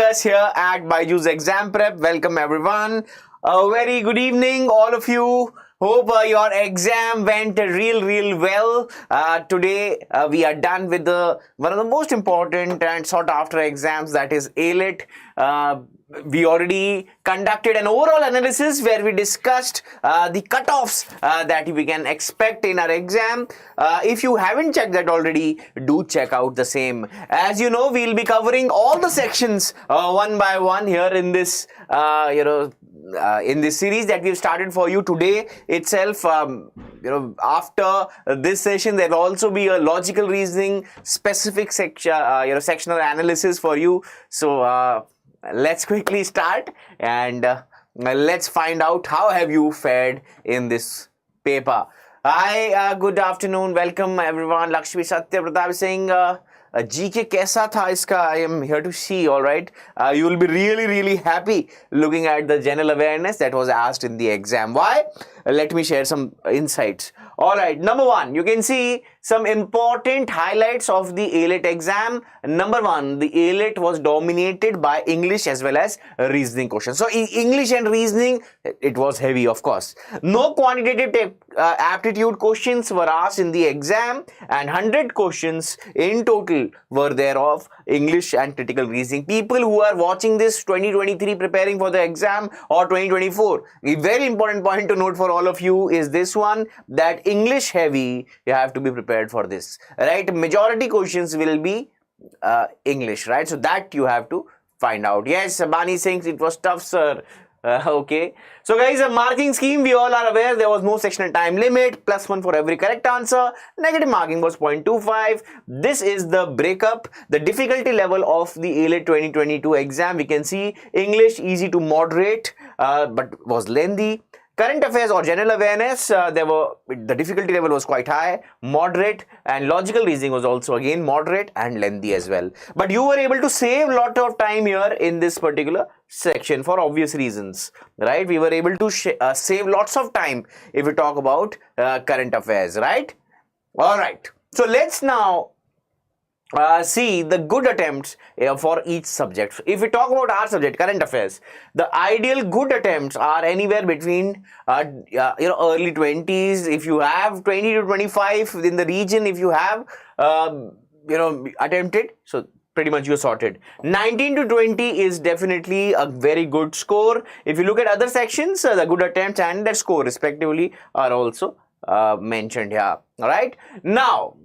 Us here at BYJU'S Exam Prep. Welcome everyone. A very good evening, all of you. Hope your exam went real well. Today we are done with one of the most important and sought after exams, that is AILET. We already conducted an overall analysis where we discussed the cutoffs that we can expect in our exam. If you haven't checked that already, do check out the same. As you know, we'll be covering all the sections one by one here in this in this series that we've started for you today itself. After this session, there will also be a logical reasoning specific sectional analysis for you. So let's quickly start and let's find out how have you fared in this paper. Hi, good afternoon, welcome everyone. Lakshmi Satya Pratap saying GK kaisa tha iska? I am here to see. All right, you will be really happy looking at the general awareness that was asked in the exam. Why? Let me share some insights. All right, number one, you can see some important highlights of the AILET exam. Number one, the AILET was dominated by English as well as reasoning questions. So English and reasoning, it was heavy, of course. No quantitative aptitude questions were asked in the exam, and 100 questions in total were there of English and critical reasoning. People who are watching this 2023 preparing for the exam or 2024, a very important point to note for all of you is this one, that English heavy, you have to be prepared for this, right? Majority questions will be English, right? So that you have to find out. Yes, Bani saying it was tough, sir. Okay. So guys, a marking scheme, we all are aware there was no sectional time limit, +1 for every correct answer. Negative marking was 0.25. This is the breakup, the difficulty level of the AILET 2022 exam. We can see English easy to moderate, but was lengthy. Current affairs or general awareness, the difficulty level was quite high, moderate, and logical reasoning was also again moderate and lengthy as well. But you were able to save a lot of time here in this particular section for obvious reasons, right? We were able to save lots of time if we talk about current affairs, right? All right. So let's now see the good attempts for each subject. If we talk about our subject, current affairs, the ideal good attempts are anywhere between early 20s. If you have 20 to 25 in the region, if you have attempted, so pretty much you're sorted. 19 to 20 is definitely a very good score. If you look at other sections, the good attempts and their score respectively are also mentioned here. All right, now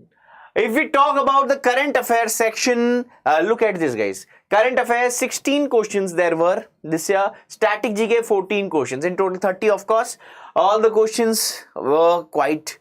if we talk about the current affairs section, look at this, guys. Current affairs, 16 questions there were this year. Static GK, 14 questions. In total, 30, of course. All the questions were quite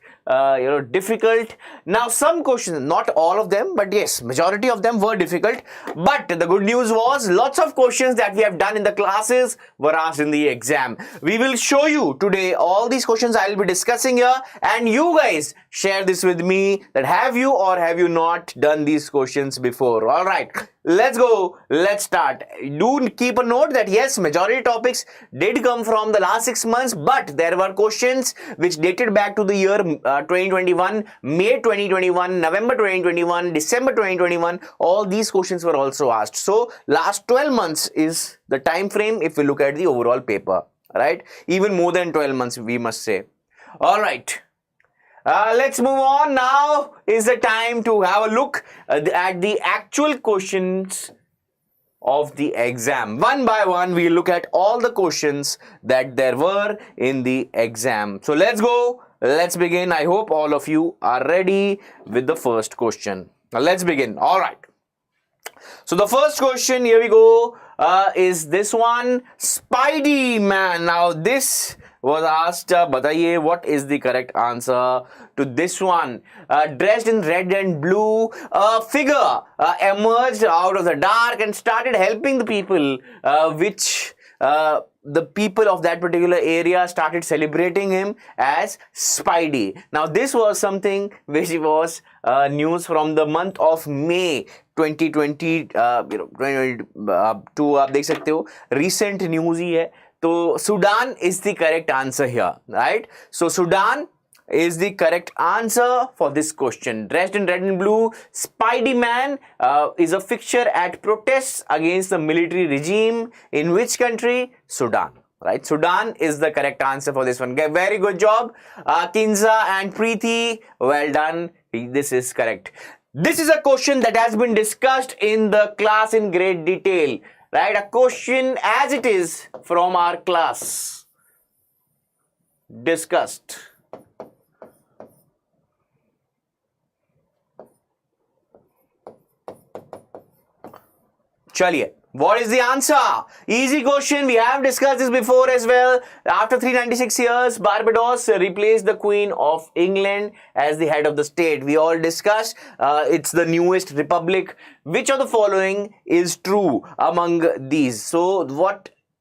difficult. Now some questions, not all of them, but yes, majority of them were difficult. But the good news was lots of questions that we have done in the classes were asked in the exam. We will show you today all these questions I will be discussing here, and you guys share this with me that have you or have you not done these questions before. All right, let's go, let's start. Do keep a note that yes, majority topics did come from the last 6 months, but there were questions which dated back to the year 2021, May 2021, November 2021, December 2021. All these questions were also asked. So last 12 months is the time frame if we look at the overall paper, right? Even more than 12 months, we must say. All right. Let's move on. Now is the time to have a look at the actual questions of the exam. One by one, we look at all the questions that there were in the exam. So let's go. Let's begin. I hope all of you are ready with the first question. Now let's begin. All right. So the first question, here we go, is this one. Spidey Man. Now this was asked, bataiye what is the correct answer to this one. Dressed in red and blue, a figure emerged out of the dark and started helping the people, which the people of that particular area started celebrating him as Spidey. Now this was something which was news from the month of May 2020, 2022 आप देख सकते हो, recent news ही है. तो Sudan is the correct answer here, right? So Sudan is the correct answer for this question. Dressed in red and blue, Spidey Man is a fixture at protests against the military regime in which country? Sudan. Right, Sudan is the correct answer for this one. Very good job, Kinza and Preeti. Well done. This is correct. This is a question that has been discussed in the class in great detail. Right, a question as it is from our class. Discussed. Chaliye. What is the answer? Easy question. We have discussed this before as well. After 396 years, Barbados replaced the Queen of England as the head of the state. We all discussed. It's the newest republic. Which of the following is true among these? So,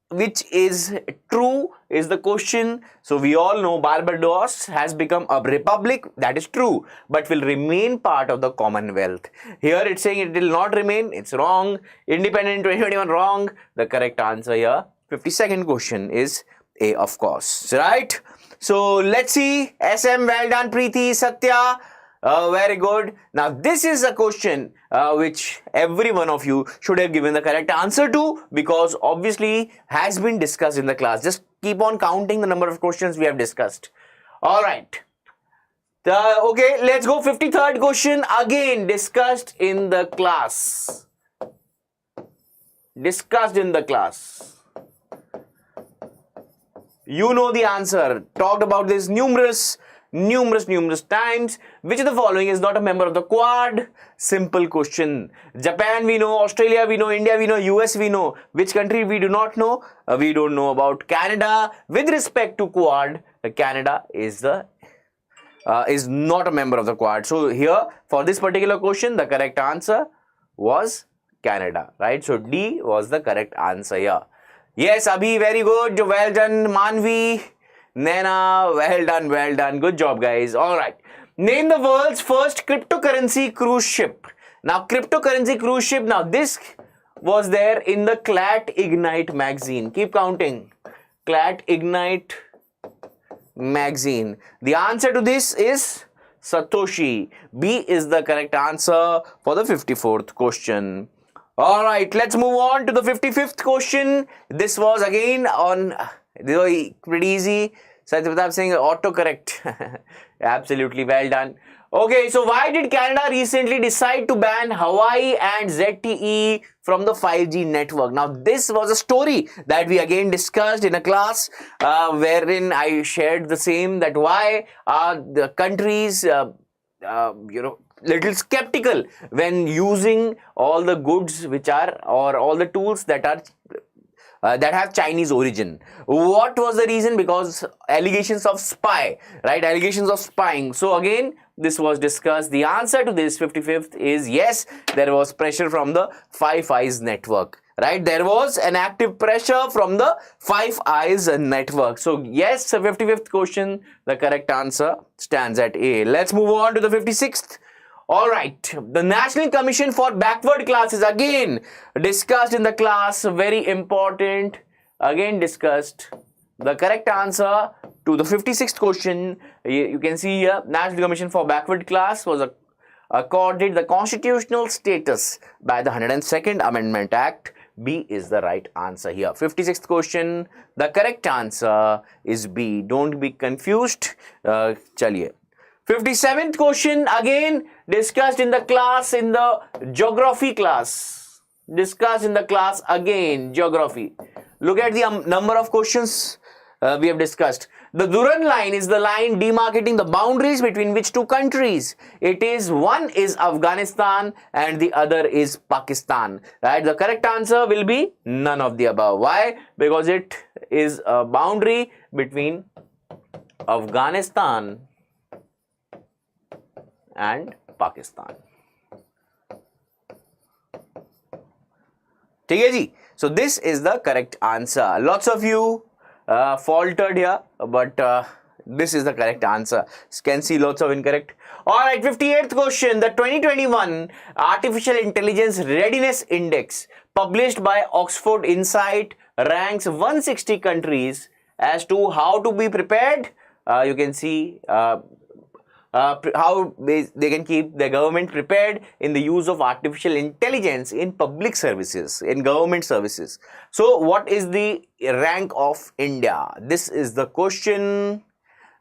which is true is the question. So we all know Barbados has become a republic. That is true, but will remain part of the Commonwealth. Here it's saying it will not remain. It's wrong. Independent 2021 wrong. The correct answer here, 52nd question, is A, of course. Right? So let's see. SM, well done. Preeti, Satya. Very good. Now this is a question which every one of you should have given the correct answer to, because obviously has been discussed in the class. Just keep on counting the number of questions we have discussed. Alright. Okay, let's go. 53rd question, again discussed in the class. Discussed in the class. You know the answer. Talked about this numerous times. Which of the following is not a member of the Quad? Simple question. Japan we know, Australia we know, India we know, US we know. Which country we do not know? We don't know about Canada. With respect to Quad, Canada is not a member of the Quad. So here for this particular question, the correct answer was Canada. Right? So D was the correct answer here. Yes, Abhi, very good. Well done, Manvi. Nena, well done. Good job, guys. Alright. Name the world's first cryptocurrency cruise ship. Now, cryptocurrency cruise ship. Now, this was there in the Clat Ignite magazine. Keep counting. Clat Ignite magazine. The answer to this is Satoshi. B is the correct answer for the 54th question. Alright, let's move on to the 55th question. This was again on... pretty easy. Satyapratap saying autocorrect. Absolutely, well done. Okay, so why did Canada recently decide to ban Hawaii and ZTE from the 5G network? Now, this was a story that we again discussed in a class wherein I shared the same, that why are the countries, little skeptical when using all the goods which are, or all the tools that are that have Chinese origin. What was the reason? Because allegations of spy, right? Allegations of spying. So again, this was discussed. The answer to this 55th is yes, there was pressure from the Five Eyes network, right? There was an active pressure from the Five Eyes network. So yes, the 55th question, the correct answer stands at A. Let's move on to the 56th. Alright, the National Commission for Backward Classes, again discussed in the class, very important, again discussed. The correct answer to the 56th question, you can see here, National Commission for Backward Class was accorded the constitutional status by the 102nd Amendment Act. B is the right answer here. 56th question, the correct answer is B. Don't be confused. Chaliye. 57th question, again discussed in the class, in the geography class. Discussed in the class again, geography. Look at the number of questions we have discussed. The Durand line is the line demarcating the boundaries between which two countries? It is, one is Afghanistan and the other is Pakistan. Right? The correct answer will be none of the above. Why? Because it is a boundary between Afghanistan and Pakistan. ठीक है जी? So this is the correct answer. Lots of you faltered here, but this is the correct answer. You can see lots of incorrect. Alright, 58th question. The 2021 Artificial Intelligence Readiness Index published by Oxford Insight ranks 160 countries as to how to be prepared you can see how they can keep the government prepared in the use of artificial intelligence in public services, in government services. So what is the rank of India? This is the question.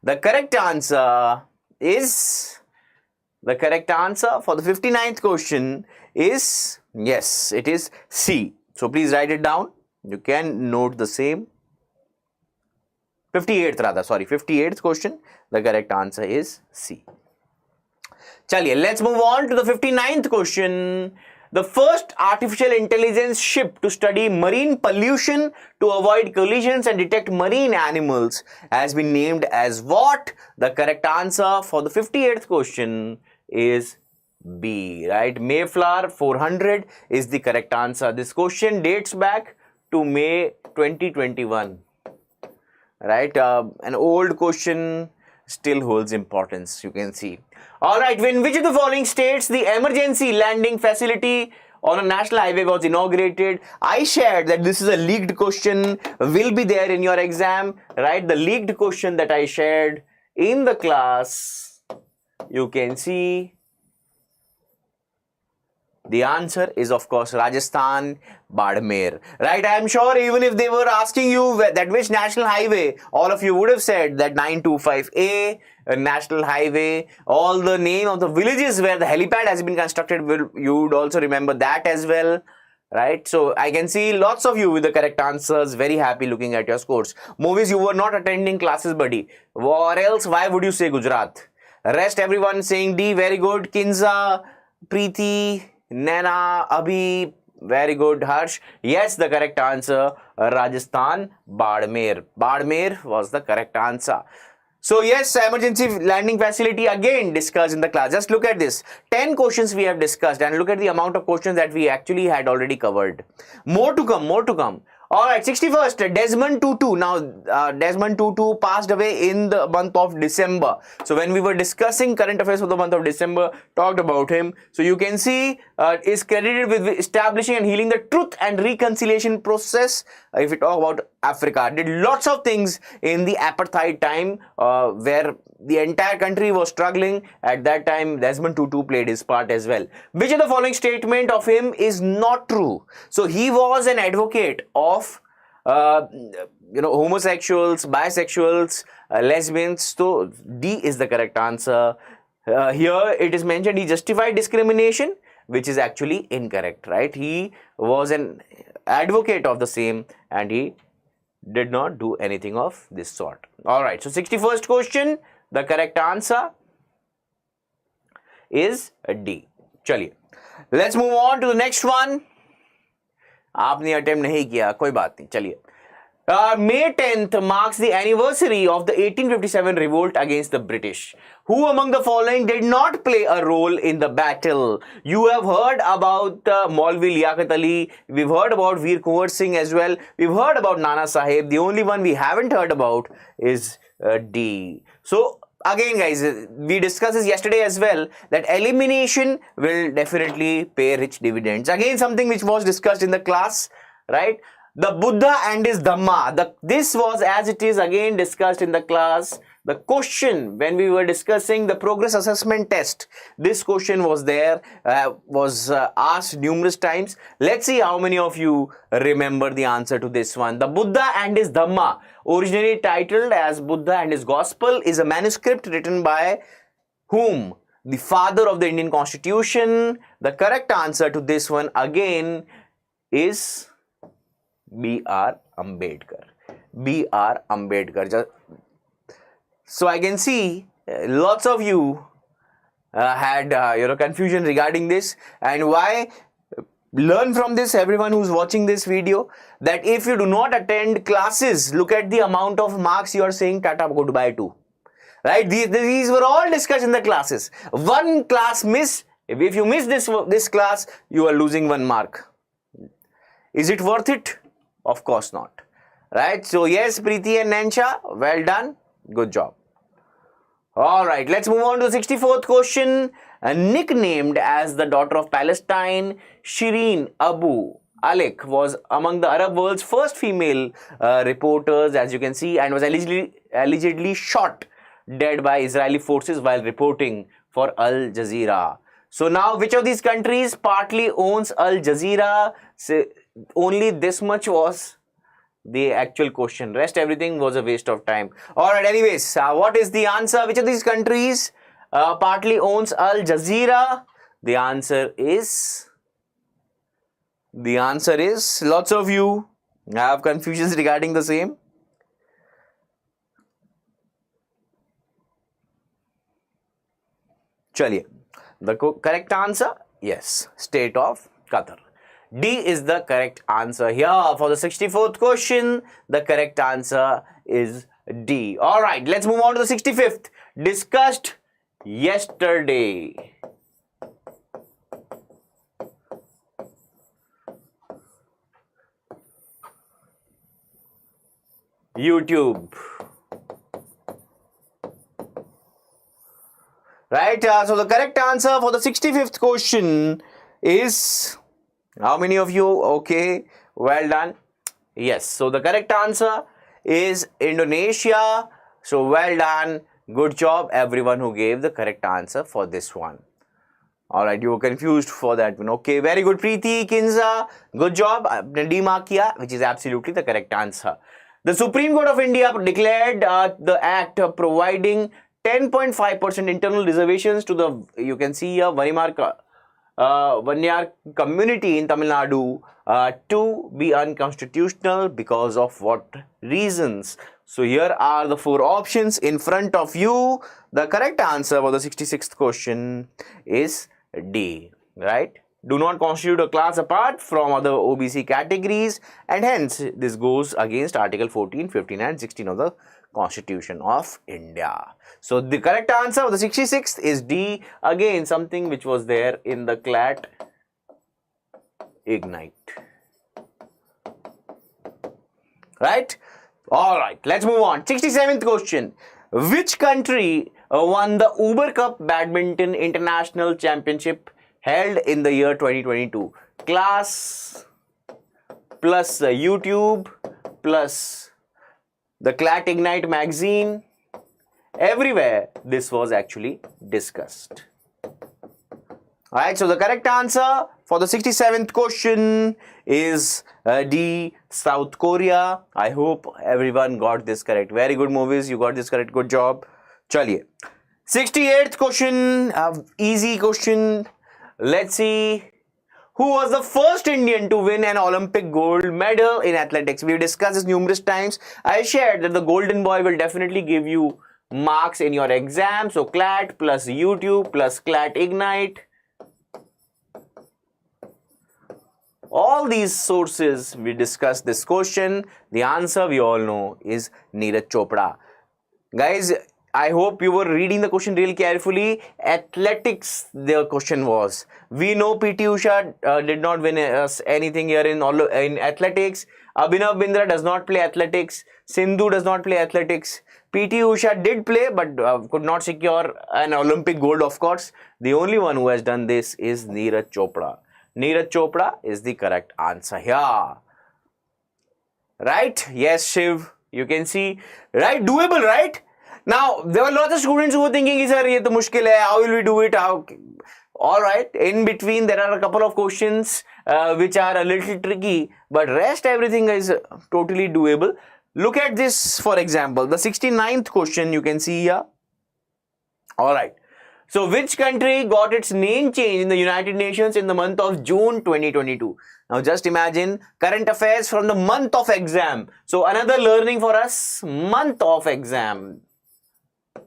The correct answer for the 59th question is, yes, it is C. So please write it down. You can note the same. 58th question. The correct answer is C. Chaliye, let's move on to the 59th question. The first artificial intelligence ship to study marine pollution to avoid collisions and detect marine animals has been named as what? The correct answer for the 58th question is B, right? Mayflower 400 is the correct answer. This question dates back to May 2021, right? An old question still holds importance, you can see. Alright, in which of the following states the emergency landing facility on a national highway was inaugurated? I shared that this is a leaked question, will be there in your exam, right? The leaked question that I shared in the class, you can see the answer is of course Rajasthan, Badmer, right? I am sure even if they were asking you that which national highway, all of you would have said that 925A national highway, all the name of the villages where the helipad has been constructed, you would also remember that as well, right? So I can see lots of you with the correct answers, very happy looking at your scores. Movies, you were not attending classes, buddy, or else why would you say Gujarat? Rest everyone saying D, very good. Kinza, Preeti, Naina, Abhi, very good. Harsh, yes, the correct answer, Rajasthan, Badmer. Badmer was the correct answer. So yes, emergency landing facility again discussed in the class. Just look at this. 10 questions we have discussed and look at the amount of questions that we actually had already covered. More to come, more to come. Alright, 61st, Desmond Tutu. Now, Desmond Tutu passed away in the month of December. So, when we were discussing current affairs for the month of December, talked about him. So, you can see is credited with establishing and healing the truth and reconciliation process. If we talk about Africa, did lots of things in the apartheid time where the entire country was struggling. At that time, Desmond Tutu played his part as well. Which of the following statement of him is not true? So, he was an advocate of homosexuals, bisexuals, lesbians. So, D is the correct answer. Here it is mentioned he justified discrimination, which is actually incorrect, right? He was an advocate of the same and he did not do anything of this sort. Alright, so 61st question, the correct answer is D. Chaliye, let's move on to the next one. आपने attempt नहीं किया, कोई बात नहीं, चलिए. May 10th marks the anniversary of the 1857 revolt against the British. Who among the following did not play a role in the battle? You have heard about Maulvi Liaquat Ali. We've heard about Veer Kunwar Singh as well. We've heard about Nana Sahib. The only one we haven't heard about is D. So, again guys, we discussed this yesterday as well, that elimination will definitely pay rich dividends. Again, something which was discussed in the class, right? The Buddha and his Dhamma. This was as it is again discussed in the class. The question when we were discussing the progress assessment test, this question was there, was asked numerous times. Let's see how many of you remember the answer to this one. The Buddha and his Dhamma, originally titled as Buddha and his Gospel, is a manuscript written by whom? The father of the Indian Constitution. The correct answer to this one again is B.R. Ambedkar. B.R. Ambedkar. So I can see lots of you had confusion regarding this, and why? Learn from this, everyone who's watching this video, that if you do not attend classes, look at the amount of marks you are saying tata goodbye to. Right? These were all discussed in the classes. One class miss, if you miss this class, you are losing 1 mark. Is it worth it? Of course not. Right? So yes, Preeti and Nansha, well done. Good job. Alright, let's move on to the 64th question. Nicknamed as the daughter of Palestine, Shireen Abu Alik was among the Arab world's first female reporters, as you can see, and was allegedly shot dead by Israeli forces while reporting for Al Jazeera. So now, which of these countries partly owns Al Jazeera? So only this much was the actual question. Rest everything was a waste of time. Alright, anyways, what is the answer? Which of these countries partly owns Al Jazeera? The answer is lots of you have confusions regarding the same. Chaliye. The correct answer? Yes, state of Qatar. D is the correct answer here. For the 64th question, the correct answer is D. Alright, let's move on to the 65th. Discussed yesterday. YouTube. Right, so the correct answer for the 65th question is, how many of you? Okay, well done. Yes, so the correct answer is Indonesia. So well done, good job everyone who gave the correct answer for this one. Alright, you were confused for that one. Okay, very good, Preeti, Kinza, good job. D mark kiya, which is absolutely the correct answer. The Supreme Court of India declared the act providing 10.5% internal reservations to the, you can see here, Vanyar community in Tamil Nadu to be unconstitutional because of what reasons? So here are the 4 options in front of you. The correct answer for the 66th question is D, right? Do not constitute a class apart from other OBC categories, and hence this goes against Article 14, 15 and 16 of the Constitution of India. So the correct answer of the 66th is D, again something which was there in the CLAT Ignite. Right? Alright, let's move on. 67th question. Which country won the Uber Cup Badminton International Championship held in the year 2022? Class plus YouTube plus the CLAT Ignite magazine. Everywhere this was actually discussed. Alright, so the correct answer for the 67th question is D, South Korea. I hope everyone got this correct. Very good, movies, you got this correct. Good job. Chaliye. 68th question, easy question. Let's see. Who was the first Indian to win an Olympic gold medal in athletics? We've discussed this numerous times. I shared that the golden boy will definitely give you marks in your exam. So CLAT plus YouTube plus CLAT Ignite. All these sources we discussed this question. The answer we all know is Neeraj Chopra. Guys, I hope you were reading the question real carefully. Athletics, the question was. We know PT Usha did not win us anything here in athletics. Abhinav Bindra does not play athletics. Sindhu does not play athletics. PT Usha did play but could not secure an Olympic gold, of course. The only one who has done this is Neeraj Chopra. Neeraj Chopra is the correct answer here. Right? Yes, Shiv. You can see. Right? Doable, right? Now, there were lots of students who were thinking, sir, ye to mushkil hai. How will we do it? How? Alright, in between there are a couple of questions which are a little tricky, but rest everything is totally doable. Look at this, for example, the 69th question you can see here. Alright, so which country got its name changed in the United Nations in the month of June 2022? Now just imagine current affairs from the month of exam. So another learning for us, month of exam.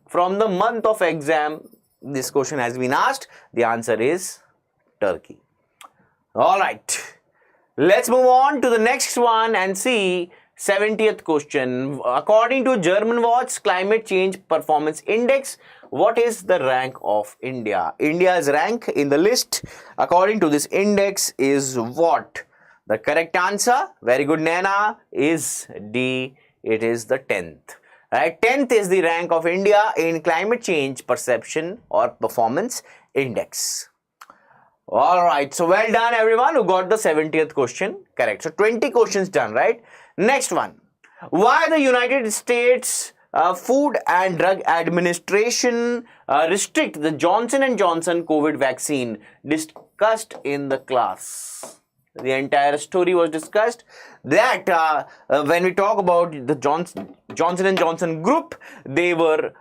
From the month of exam, this question has been asked. The answer is Turkey. Alright, let's move on to the next one and see 70th question. According to German Watch Climate Change Performance Index, what is the rank of India? India's rank in the list according to this index is what? The correct answer, very good Naina, is D. It is the 10th. Right, 10th is the rank of India in climate change perception or performance index. Alright, so well done everyone who got the 70th question correct. So 20 questions done, right? Next one. Why the United States Food and Drug Administration restrict the Johnson & Johnson COVID vaccine, discussed in the class. The entire story was discussed. That when we talk about the Johnson & Johnson group, they were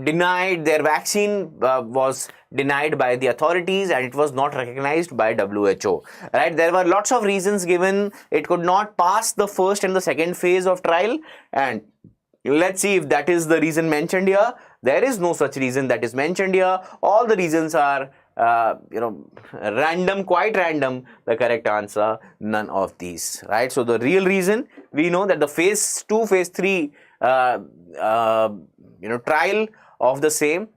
denied. Their vaccine was denied by the authorities, and it was not recognized by WHO. Right? There were lots of reasons given. It could not pass the first and the second phase of trial, and let's see if that is the reason mentioned here. There is no such reason that is mentioned here. All the reasons are random, quite random. The correct answer, none of these, right? So the real reason, we know that the phase 2, phase 3 trial of the same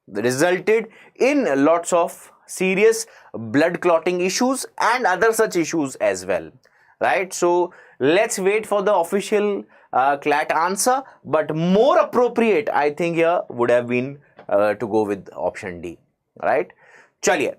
resulted in lots of serious blood clotting issues and other such issues as well, right? So let's wait for the official CLAT answer, but more appropriate I think here would have been to go with option D. Right? Chaliye.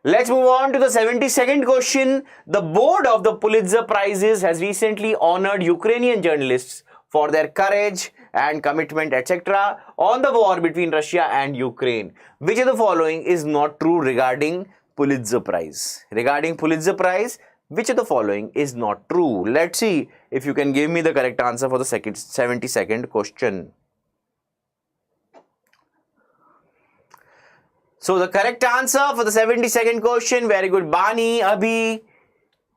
Let's move on to the 72nd question. The board of the Pulitzer Prizes has recently honored Ukrainian journalists for their courage and commitment, etc., on the war between Russia and Ukraine. Which of the following is not true regarding Pulitzer Prize? Regarding Pulitzer Prize, which of the following is not true? Let's see if you can give me the correct answer for the 72nd question. So the correct answer for the 72nd question, very good Bani, Abhi,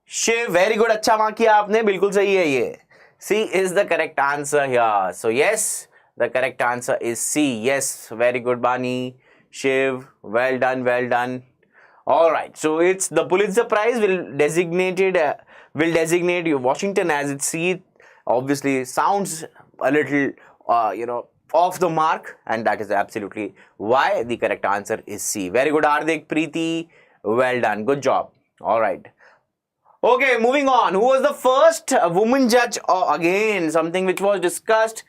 Shiv, very good, अच्छा mark किया आपने, बिल्कुल सही है ये. C is the correct answer here. So yes, the correct answer is C. Yes, very good Bani, Shiv, well done, well done. All right, so it's the Pulitzer Prize will designate Washington as its seat. Obviously, sounds a little off the mark, and that is absolutely why the correct answer is C. Very good, Hardik, Preeti, well done, good job. All right. Okay, moving on. Who was the first woman judge? Again, something which was discussed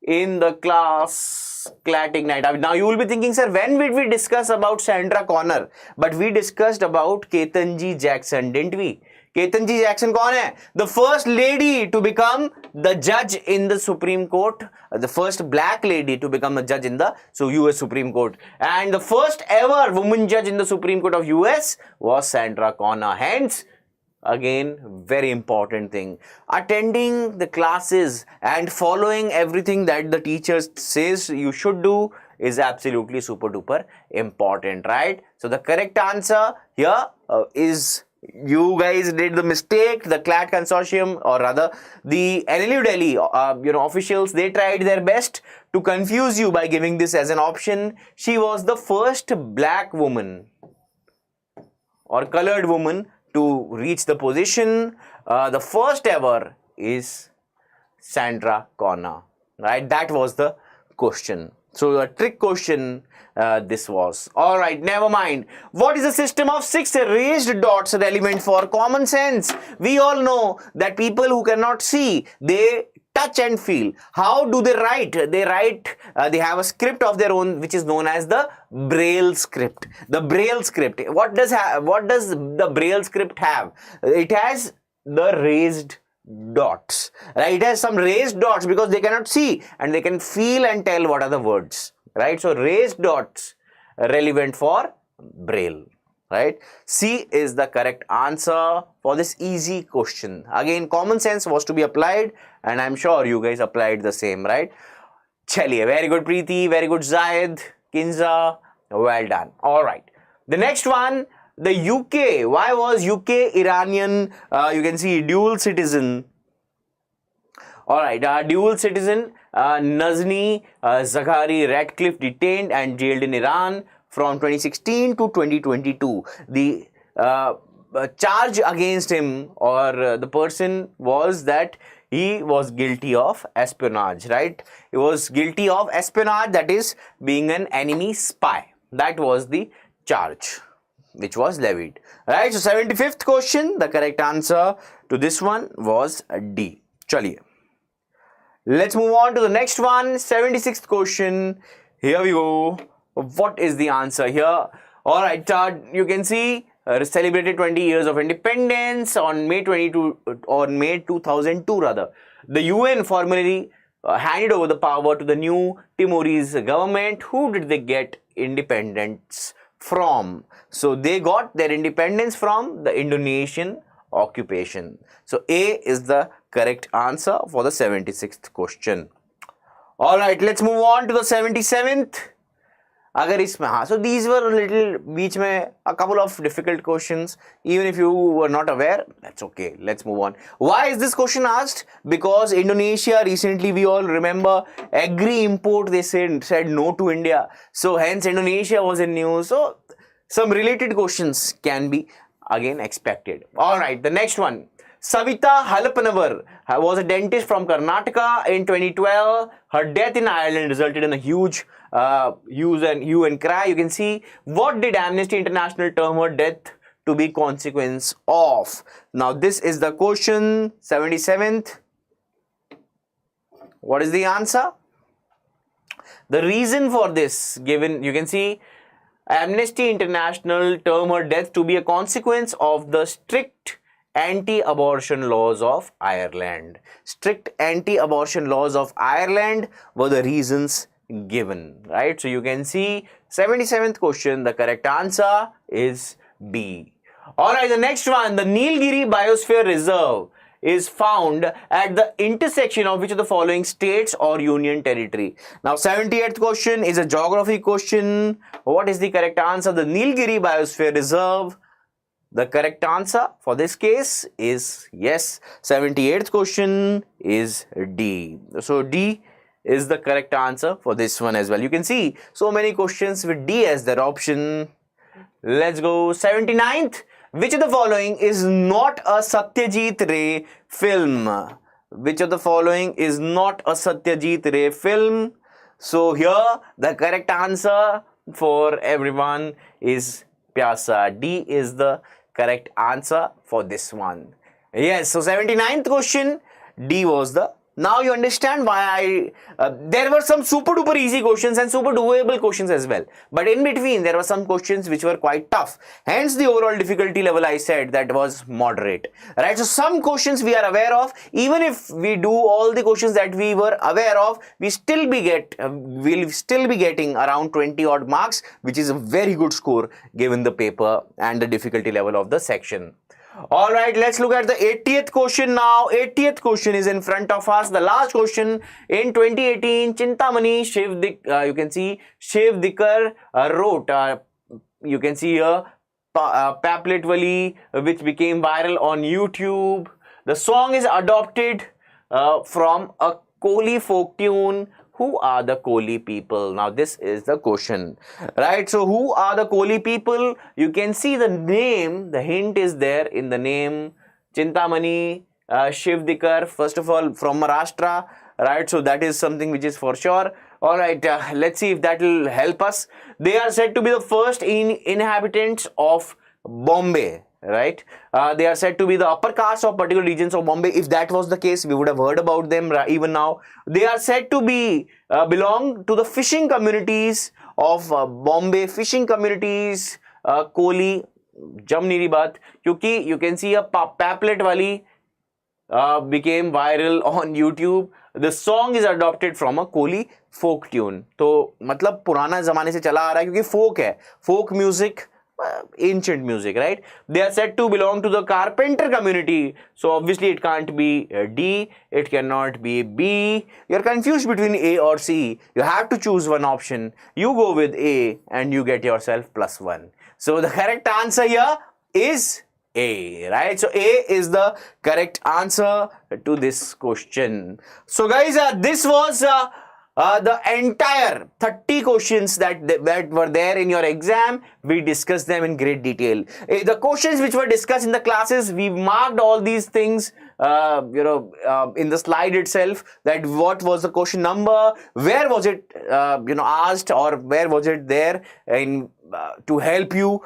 in the class CLAT Ignite. Now you will be thinking, sir, when did we discuss about Sandra Connor? But we discussed about Ketanji Jackson, didn't we? Ketanji Jackson कौन है? The first lady to become the judge in the Supreme Court, the first black lady to become a judge in the US Supreme Court, and the first ever woman judge in the Supreme Court of US was Sandra Connor. Hence, again, very important thing, attending the classes and following everything that the teacher says you should do is absolutely super duper important, right? So the correct answer here is, you guys did the mistake. The CLAT consortium, or rather the NLU Delhi officials, they tried their best to confuse you by giving this as an option. She was the first black woman or colored woman to reach the position. The first ever is Sandra Connor, right? That was the question. So a trick question this was. Alright, never mind. What is the system of 6 raised dots relevant for common sense? We all know that people who cannot see, they touch and feel. How do they write? They have a script of their own, which is known as the Braille script. The Braille script. What does the Braille script have? It has the raised dots, right? It has some raised dots because they cannot see and they can feel and tell what are the words, right? So raised dots relevant for Braille, right? C is the correct answer for this easy question. Again, common sense was to be applied, and I'm sure you guys applied the same, right? Chaliye, very good Preeti, very good Zayed, Kinza, well done. All right, the next one. The UK, why was UK Iranian, you can see dual citizen. Alright, dual citizen Nazni Zaghari Ratcliffe detained and jailed in Iran from 2016 to 2022. The charge against him, or the person, was that he was guilty of espionage, right? He was guilty of espionage, that is being an enemy spy. That was the charge which was levied, right? So 75th question, the correct answer to this one was D. Chaliye. Let's move on to the next one, 76th question. Here we go. What is the answer here? All right, you can see celebrated 20 years of independence on May 2002 rather. The UN formally handed over the power to the new Timorese government, who did they get independence from? So they got their independence from the Indonesian occupation. So A is the correct answer for the 76th question. Alright, let's move on to the 77th. अगर इसमें हाँ, so these were a little बीच में a couple of difficult questions. Even if you were not aware, that's okay. Let's move on. Why is this question asked? Because Indonesia recently, we all remember, agri import, they said no to India. So hence Indonesia was in news. So some related questions can be again expected. Alright, the next one. Savita Halapanavar was a dentist from Karnataka in 2012. Her death in Ireland resulted in a huge hue and cry. You can see, what did Amnesty International term her death to be consequence of? Now this is the question, 77th. What is the answer? The reason for this given, you can see, Amnesty International term her death to be a consequence of the strict anti-abortion laws of Ireland. Strict anti-abortion laws of Ireland were the reasons given, right? So you can see 77th question, the correct answer is B. Alright, the next one, the Nilgiri Biosphere Reserve is found at the intersection of which of the following states or union territory? Now 78th question is a geography question. What is the correct answer? The Nilgiri Biosphere Reserve. The correct answer for this case is yes. 78th question is D. So D is the correct answer for this one as well. You can see so many questions with D as their option. Let's go. 79th. Which of the following is not a Satyajit Ray film? Which of the following is not a Satyajit Ray film? So here the correct answer for everyone is Pyasa. D is the correct answer for this one. Yes, so 79th question, D was the. Now you understand why there were some super duper easy questions and super doable questions as well. But in between, there were some questions which were quite tough. Hence, the overall difficulty level I said that was moderate. Right? So some questions we are aware of. Even if we do all the questions that we were aware of, we'll still be getting around 20 odd marks, which is a very good score given the paper and the difficulty level of the section. Alright, let's look at the 80th question now. 80th question is in front of us. The last question in 2018, Chintamani you can see Shiv Dikar wrote, you can see here, Paplet Wali, which became viral on YouTube. The song is adopted from a Koli folk tune. Who are the Koli people? Now this is the question, right? So who are the Koli people? You can see the name, the hint is there in the name, Chintamani, Shiv Dikar, first of all from Maharashtra, right? So that is something which is for sure. Alright, let's see if that will help us. They are said to be the first inhabitants of Bombay. Right, they are said to be the upper caste of particular regions of Bombay. If that was the case, we would have heard about them even now. They are said to be belong to the fishing communities of Bombay, fishing communities, Koli, Jamniri Baat, क्योंकि you can see a Paplet Wali became viral on YouTube. The song is adopted from a Koli folk tune. तो मतलब पुराना जमाने से चला आ रहा है क्योंकि folk है, folk music. Ancient music, right? They are said to belong to the carpenter community. So obviously it can't be D, it cannot be B. You're confused between A or C. You have to choose one option. You go with A and you get yourself +1. So the correct answer here is A, right? So A is the correct answer to this question. So guys, this was the entire 30 questions that were there in your exam. We discussed them in great detail. The questions which were discussed in the classes, we marked all these things in the slide itself, that what was the question number, where was it asked, or where was it there in to help you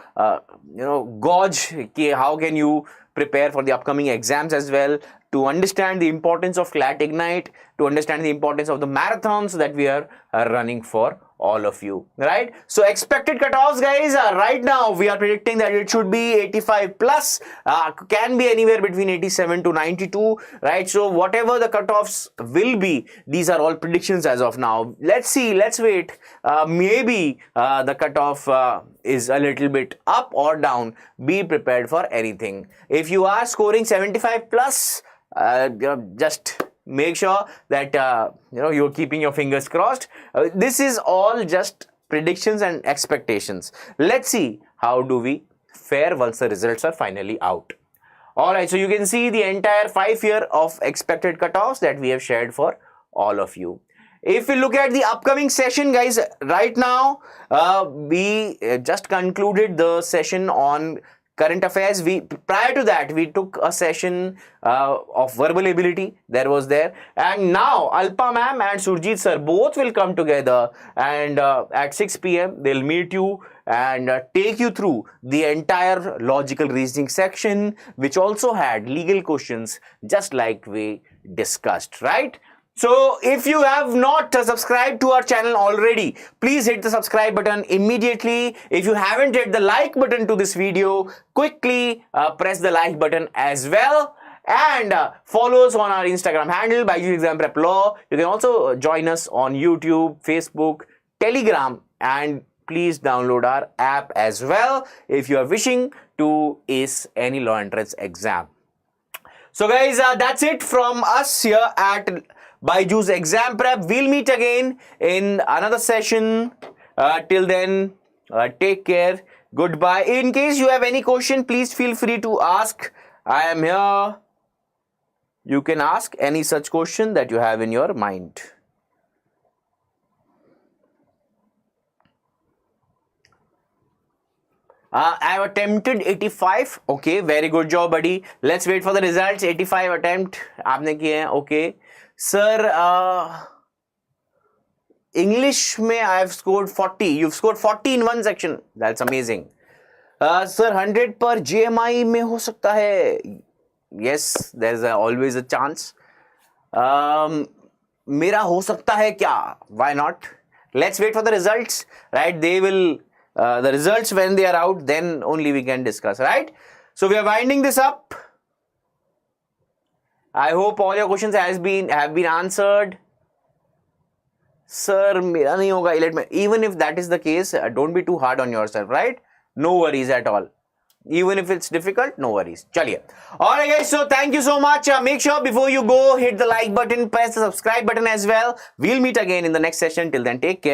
gauge how can you prepare for the upcoming exams as well, to understand the importance of CLAT Ignite, to understand the importance of the marathons that we are running for all of you, right? So expected cutoffs, guys, right now we are predicting that it should be 85 plus, can be anywhere between 87 to 92, right? So whatever the cutoffs will be, these are all predictions as of now. Let's see, let's wait. Maybe the cutoff is a little bit up or down. Be prepared for anything. If you are scoring 75 plus, just make sure that you're keeping your fingers crossed. This is all just predictions and expectations. Let's see how do we fare once the results are finally out. Alright, so you can see the entire 5 year of expected cutoffs that we have shared for all of you. If we look at the upcoming session, guys, right now we just concluded the session on current affairs. Prior to that, we took a session of verbal ability. And now Alpa ma'am and Surjit sir both will come together, and at 6 p.m. they'll meet you and take you through the entire logical reasoning section, which also had legal questions just like we discussed, right? So if you have not subscribed to our channel already, please hit the subscribe button immediately. If you haven't hit the like button to this video, quickly press the like button as well. And follow us on our Instagram handle, BYJU'S Exam Prep Law. You can also join us on YouTube, Facebook, Telegram, and please download our app as well if you are wishing to ace any law entrance exam. So guys, that's it from us here at BYJU'S Exam Prep. We'll meet again in another session. Till then, take care. Goodbye. In case you have any question, please feel free to ask. I am here. You can ask any such question that you have in your mind. I have attempted 85. Okay, very good job, buddy. Let's wait for the results. 85 attempt आपने किए हैं. Okay. Sir, English में I have scored 40. You've scored 40 in one section. That's amazing. Sir, 100 पर GMI में हो सकता है. Yes, there's always a chance. मेरा हो सकता है क्या? Why not? Let's wait for the results. Right? They will, the results when they are out, then only we can discuss. Right? So we are winding this up. I hope all your questions have been answered. Sir, मेरा नहीं होगा AILET में. Even if that is the case, don't be too hard on yourself, right? No worries at all. Even if it's difficult, no worries. Chaliye. Alright guys, so thank you so much. Make sure before you go, hit the like button, press the subscribe button as well. We'll meet again in the next session. Till then, take care.